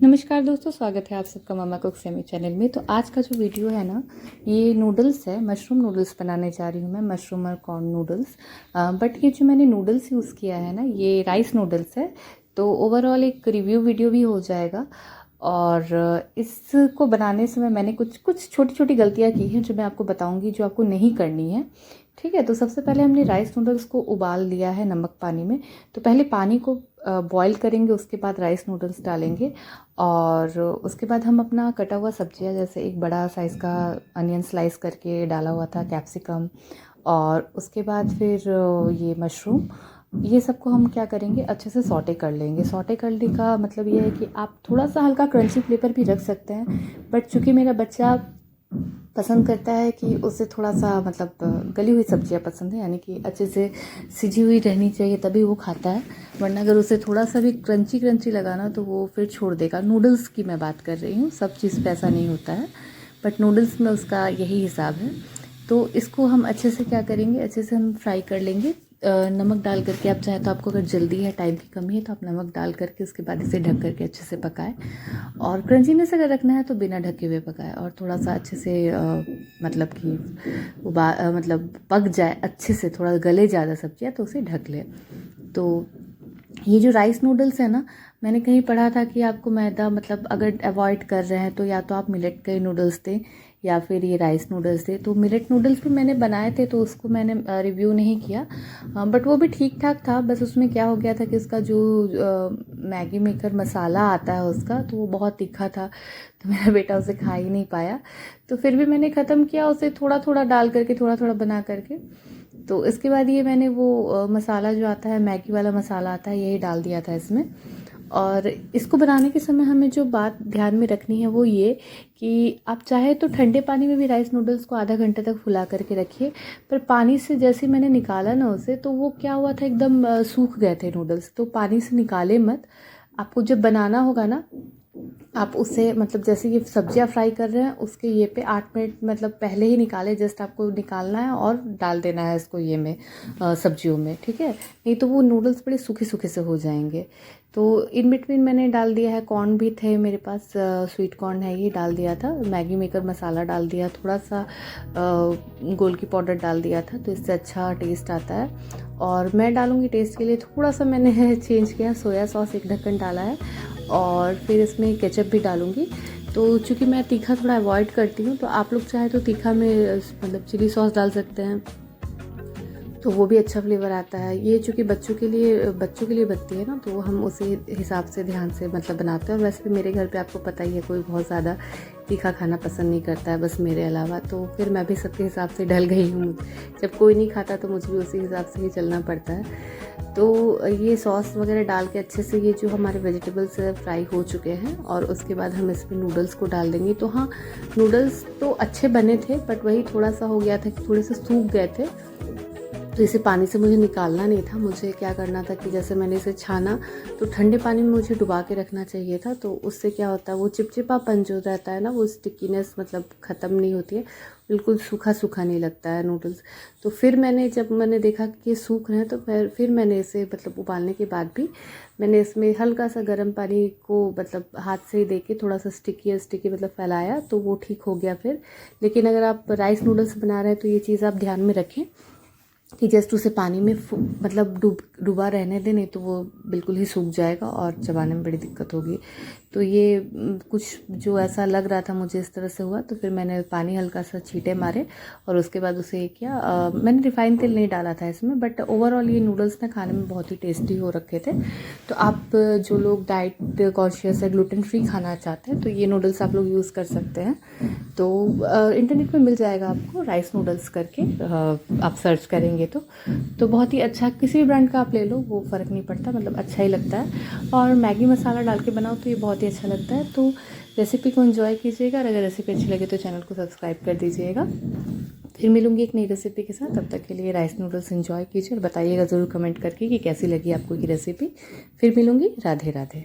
नमस्कार दोस्तों, स्वागत है आप सबका मामा कुक सेमी चैनल में। तो आज का जो वीडियो है ना, ये नूडल्स है। मशरूम नूडल्स बनाने जा रही हूँ मैं, मशरूम और कॉर्न नूडल्स। बट ये जो मैंने नूडल्स यूज़ किया है ना, ये राइस नूडल्स है। तो ओवरऑल एक रिव्यू वीडियो भी हो जाएगा। और इसको बनाने समय मैंने कुछ छोटी छोटी गलतियाँ की हैं जो मैं आपको बताऊँगी, जो आपको नहीं करनी है। ठीक है, तो सबसे पहले हमने राइस नूडल्स को उबाल लिया है नमक पानी में। तो पहले पानी को बॉईल करेंगे, उसके बाद राइस नूडल्स डालेंगे। और उसके बाद हम अपना कटा हुआ सब्जियां, जैसे एक बड़ा साइज़ का अनियन स्लाइस करके डाला हुआ था, कैप्सिकम, और उसके बाद फिर ये मशरूम, ये सबको हम क्या करेंगे, अच्छे से सौटे कर लेंगे। सौटे करने का मतलब ये है कि आप थोड़ा सा हल्का क्रंची फ्लेवर भी रख सकते हैं, बट चूँकि मेरा बच्चा पसंद करता है कि उसे थोड़ा सा मतलब गली हुई सब्जियां पसंद है, यानी कि अच्छे से सिजी हुई रहनी चाहिए, तभी वो खाता है। वरना अगर उसे थोड़ा सा भी क्रंची क्रंची लगाना तो वो फिर छोड़ देगा। नूडल्स की मैं बात कर रही हूँ, सब चीज़ पे ऐसा नहीं होता है, बट नूडल्स में उसका यही हिसाब है। तो इसको हम अच्छे से क्या करेंगे, अच्छे से हम फ्राई कर लेंगे। नमक डाल करके, आप चाहे तो, आपको अगर जल्दी है, टाइम की कमी है, तो आप नमक डाल करके उसके बाद इसे ढक करके अच्छे से पकाएं। और क्रंचीनेस अगर रखना है तो बिना ढके हुए पकाएं, और थोड़ा सा अच्छे से मतलब कि मतलब पक जाए अच्छे से, थोड़ा गले ज़्यादा सब्जियाँ तो उसे ढक लें। तो ये जो राइस नूडल्स है ना, मैंने कहीं पढ़ा था कि आपको मैदा मतलब अगर अवॉइड कर रहे हैं तो या तो आप मिलेट के नूडल्स दें या फिर ये राइस नूडल्स दें। तो मिलेट नूडल्स भी मैंने बनाए थे, तो उसको मैंने रिव्यू नहीं किया, बट वो भी ठीक ठाक था। बस उसमें क्या हो गया था कि उसका जो मैगी मेकर मसाला आता है उसका, तो वो बहुत तीखा था, तो मेरा बेटा उसे खा ही नहीं पाया। तो फिर भी मैंने ख़त्म किया उसे थोड़ा थोड़ा डाल करके, थोड़ा थोड़ा बना करके। तो इसके बाद ये मैंने वो मसाला जो आता है, मैगी वाला मसाला आता है, यही डाल दिया था इसमें। और इसको बनाने के समय हमें जो बात ध्यान में रखनी है वो ये कि आप चाहे तो ठंडे पानी में भी राइस नूडल्स को आधा घंटे तक फुला करके रखिए। पर पानी से जैसे मैंने निकाला ना उसे, तो वो क्या हुआ था, एकदम सूख गए थे नूडल्स। तो पानी से निकाले मत, आपको जब बनाना होगा ना, आप उसे मतलब जैसे ये सब्जियां फ्राई कर रहे हैं उसके ये पे 8 मिनट मतलब पहले ही निकाले, जस्ट आपको निकालना है और डाल देना है इसको ये में सब्जियों में। ठीक है, नहीं तो वो नूडल्स बड़े सूखे सूखे से हो जाएंगे। तो इन बिटवीन मैंने डाल दिया है, कॉर्न भी थे मेरे पास, स्वीट कॉर्न है, ये डाल दिया था। मैगी मेकर मसाला डाल दिया, थोड़ा सा गोलकी पाउडर डाल दिया था, तो इससे अच्छा टेस्ट आता है। और मैं डालूँगी टेस्ट के लिए थोड़ा सा, मैंने चेंज किया, सोया सॉस एक ढक्कन डाला है, और फिर इसमें केचप भी डालूँगी। तो चूँकि मैं तीखा थोड़ा अवॉइड करती हूँ, तो आप लोग चाहे तो तीखा में मतलब चिली सॉस डाल सकते हैं, तो वो भी अच्छा फ्लेवर आता है। ये चूँकि बच्चों के लिए बनती है ना, तो हम उसी हिसाब से ध्यान से मतलब बनाते हैं। और वैसे भी मेरे घर पे आपको पता ही है, कोई बहुत ज़्यादा तीखा खाना पसंद नहीं करता है, बस मेरे अलावा। तो फिर मैं भी सबके हिसाब से ढल गई हूँ, जब कोई नहीं खाता तो मुझे भी उसी हिसाब से ही चलना पड़ता है। तो ये सॉस वगैरह डाल के अच्छे से, ये जो हमारे वेजिटेबल्स फ्राई हो चुके हैं, और उसके बाद हम इसमें नूडल्स को डाल देंगे। तो हाँ, नूडल्स तो अच्छे बने थे, बट वही थोड़ा सा हो गया था कि थोड़े से सूख गए थे। तो इसे पानी से मुझे निकालना नहीं था, मुझे क्या करना था कि जैसे मैंने इसे छाना तो ठंडे पानी में मुझे डुबा के रखना चाहिए था। तो उससे क्या होता है, वो चिपचिपापन जो रहता है ना, वो स्टिकीनेस मतलब ख़त्म नहीं होती है, बिल्कुल सूखा सूखा नहीं लगता है नूडल्स। तो फिर जब मैंने देखा कि ये सूख रहे हैं, तो फिर मैंने इसे मतलब उबालने के बाद भी मैंने इसमें हल्का सा गर्म पानी को मतलब हाथ से ही दे के थोड़ा सा स्टिकी मतलब फैलाया, तो वो ठीक हो गया फिर। लेकिन अगर आप राइस नूडल्स बना रहे हैं तो ये चीज़ आप ध्यान में रखें कि जस्ट उसे पानी में मतलब डूबा रहने दें, नहीं तो वो बिल्कुल ही सूख जाएगा और चबाने में बड़ी दिक्कत होगी। तो ये कुछ जो ऐसा लग रहा था मुझे, इस तरह से हुआ, तो फिर मैंने पानी हल्का सा छींटे मारे और उसके बाद उसे ये किया। मैंने रिफाइंड तेल नहीं डाला था इसमें, बट ओवरऑल ये नूडल्स ना खाने में बहुत ही टेस्टी हो रखे थे। तो आप जो लोग डाइट कॉन्शियस है, ग्लूटेन फ्री खाना चाहते हैं, तो ये नूडल्स आप लोग यूज़ कर सकते हैं। तो इंटरनेट में मिल जाएगा आपको, राइस नूडल्स करके आप सर्च करेंगे तो बहुत ही अच्छा, किसी भी ब्रांड का आप ले लो, वो फ़र्क नहीं पड़ता, मतलब अच्छा ही लगता है। और मैगी मसाला डाल के बनाओ तो ये बहुत ही अच्छा लगता है। तो रेसिपी को एंजॉय कीजिएगा, और अगर रेसिपी अच्छी लगे तो चैनल को सब्सक्राइब कर दीजिएगा। फिर मिलूंगी एक नई रेसिपी के साथ, तब तक के लिए राइस नूडल्स एंजॉय कीजिए और बताइएगा ज़रूर कमेंट करके कि कैसी लगी आपको ये रेसिपी। फिर मिलूंगी, राधे राधे।